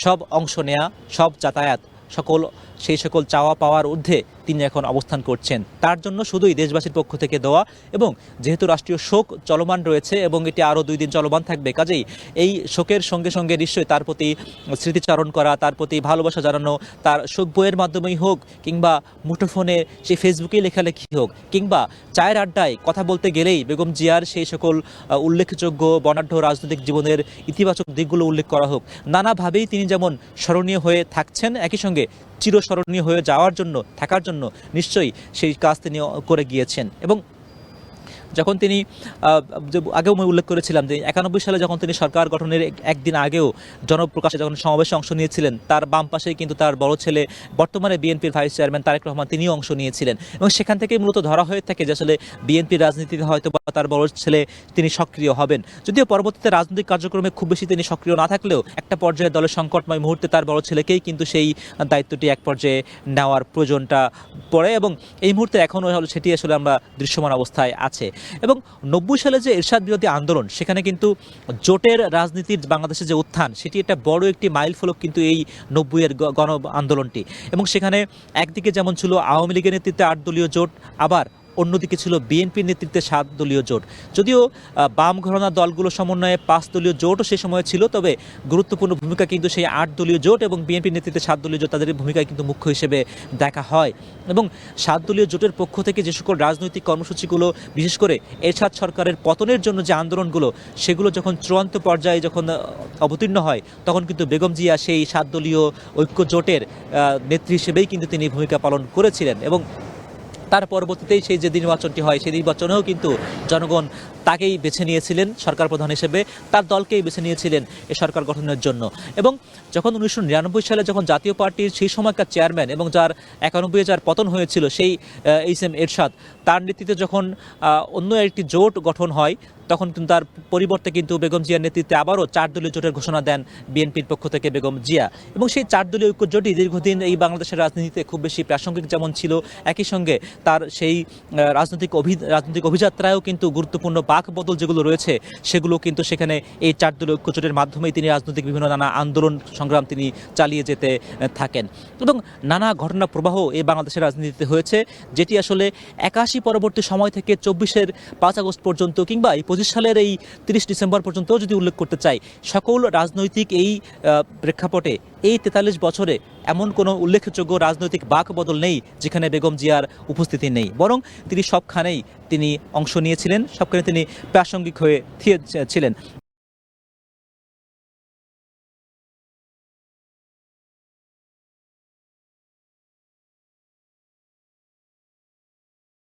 সব অংশ নেয়া, সব যাতায়াত, সেই সকল চাওয়া পাওয়ার ঊর্ধ্বে তিনি এখন অবস্থান করছেন। তার জন্য শুধুই দেশবাসীর পক্ষ থেকে দেওয়া, এবং যেহেতু রাষ্ট্রীয় শোক চলমান রয়েছে এবং এটি আরও 2 দিন চলমান থাকবে, কাজেই এই শোকের সঙ্গে সঙ্গে নিশ্চয়ই তার প্রতি স্মৃতিচারণ করা, তার প্রতি ভালোবাসা জানানো, তার শোক বইয়ের মাধ্যমেই হোক কিংবা মুঠোফোনে সেই ফেসবুকে লেখালেখি হোক কিংবা চায়ের আড্ডায় কথা বলতে গেলেই বেগম জিয়ার সেই সকল উল্লেখযোগ্য বর্ণাঢ্য রাজনৈতিক জীবনের ইতিবাচক দিকগুলো উল্লেখ করা হোক, নানাভাবেই তিনি যেমন স্মরণীয় হয়ে থাকছেন, একই সঙ্গে চিরস্মরণীয় হয়ে যাওয়ার জন্য, থাকার জন্য নিশ্চয়ই সেই কাজ তিনি করে গিয়েছেন। এবং যখন তিনি আগেও আমি উল্লেখ করেছিলাম যে 91 সালে যখন তিনি সরকার গঠনের একদিন আগেও জনপ্রকাশে যখন সমাবেশে অংশ নিয়েছিলেন, তার বাম পাশেই কিন্তু তার বড় ছেলে, বর্তমানে বিএনপির ভাইস চেয়ারম্যান তারেক রহমান, তিনিও অংশ নিয়েছিলেন। এবং সেখান থেকেই মূলত ধরা হয়ে থাকে যে আসলে বিএনপির রাজনীতিতে হয়তো বা তার বড় ছেলে তিনি সক্রিয় হবেন, যদিও পরবর্তীতে রাজনৈতিক কার্যক্রমে খুব বেশি তিনি সক্রিয় না থাকলেও একটা পর্যায়ে দলের সংকটময় মুহূর্তে তার বড় ছেলেকেই কিন্তু সেই দায়িত্বটি এক পর্যায়ে নেওয়ার প্রয়োজনটা পড়ে, এবং এই মুহূর্তে এখনও সেটি আসলে আমরা দৃশ্যমান অবস্থায় আছে। এবং 90 সালে যে এরশাদ বিরোধী আন্দোলন, সেখানে কিন্তু জোটের রাজনীতির বাংলাদেশে যে উত্থান, সেটি একটা বড় একটি মাইল ফলক কিন্তু এই 90-এর গণ আন্দোলনটি। এবং সেখানে একদিকে যেমন ছিল আওয়ামী লীগের নেতৃত্বে 8 দলীয় জোট, আবার অন্যদিকে ছিল বিএনপির নেতৃত্বে 7 দলীয় জোট। যদিও বাম ঘরানা দলগুলো সমন্বয়ে 5 দলীয় জোটও সে সময় ছিল, তবে গুরুত্বপূর্ণ ভূমিকা কিন্তু সেই 8 দলীয় জোট এবং বিএনপির নেতৃত্বে 7 দলীয় জোট, তাদের ভূমিকায় কিন্তু মুখ্য হিসেবে দেখা হয়। এবং 7 দলীয় জোটের পক্ষ থেকে যে সকল রাজনৈতিক কর্মসূচিগুলো, বিশেষ করে এরশাদ সরকারের পতনের জন্য যে আন্দোলনগুলো, সেগুলো যখন চূড়ান্ত পর্যায়ে যখন অবতীর্ণ হয়, তখন কিন্তু বেগম জিয়া সেই 7 দলীয় ঐক্য জোটের নেত্রী হিসেবেই কিন্তু তিনি ভূমিকা পালন করেছিলেন। এবং তার পরবর্তীতেই সেই যে নির্বাচনটি হয়, সেই নির্বাচনেও কিন্তু জনগণ তাকেই বেছে নিয়েছিলেন সরকার প্রধান হিসেবে, তার দলকেই বেছে নিয়েছিলেন এই সরকার গঠনের জন্য। এবং যখন 1999 সালে যখন জাতীয় পার্টির সেই সময়কার চেয়ারম্যান এবং যার 91-এ যার পতন হয়েছিল, সেই এইচ.এম. এরশাদ, তার নেতৃত্বে যখন অন্য একটি জোট গঠন হয়, তখন কিন্তু তার পরিবর্তে কিন্তু বেগম জিয়ার নেতৃত্বে আবারও 4 দলীয় জোটের ঘোষণা দেন বিএনপির পক্ষ থেকে বেগম জিয়া। এবং সেই 4 দলীয় ঐক্য জোটই দীর্ঘদিন এই বাংলাদেশের রাজনীতিতে খুব বেশি প্রাসঙ্গিক যেমন ছিল, একই সঙ্গে তার সেই রাজনৈতিক অভিযাত্রায়ও কিন্তু গুরুত্বপূর্ণ বাক বদল যেগুলো রয়েছে, সেগুলো কিন্তু সেখানে এই 4 দলীয় ঐক্য জোটের মাধ্যমেই তিনি রাজনৈতিক বিভিন্ন নানা আন্দোলন সংগ্রাম তিনি চালিয়ে যেতে থাকেন। এবং নানা ঘটনা প্রবাহ এই বাংলাদেশের রাজনীতিতে হয়েছে, যেটি আসলে 81 পরবর্তী সময় থেকে 24-এর 5 আগস্ট পর্যন্ত কিংবা এই 25 সালের এই 30 ডিসেম্বর পর্যন্ত যদি উল্লেখ করতে চাই, সকল রাজনৈতিক এই প্রেক্ষাপটে এই 43 বছরে এমন কোনো উল্লেখযোগ্য রাজনৈতিক বাক বদল নেই যেখানে বেগম জিয়ার উপস্থিতি নেই, বরং তিনি সবখানেই তিনি অংশ নিয়েছিলেন, সবখানে তিনি প্রাসঙ্গিক হয়ে ছিলেন।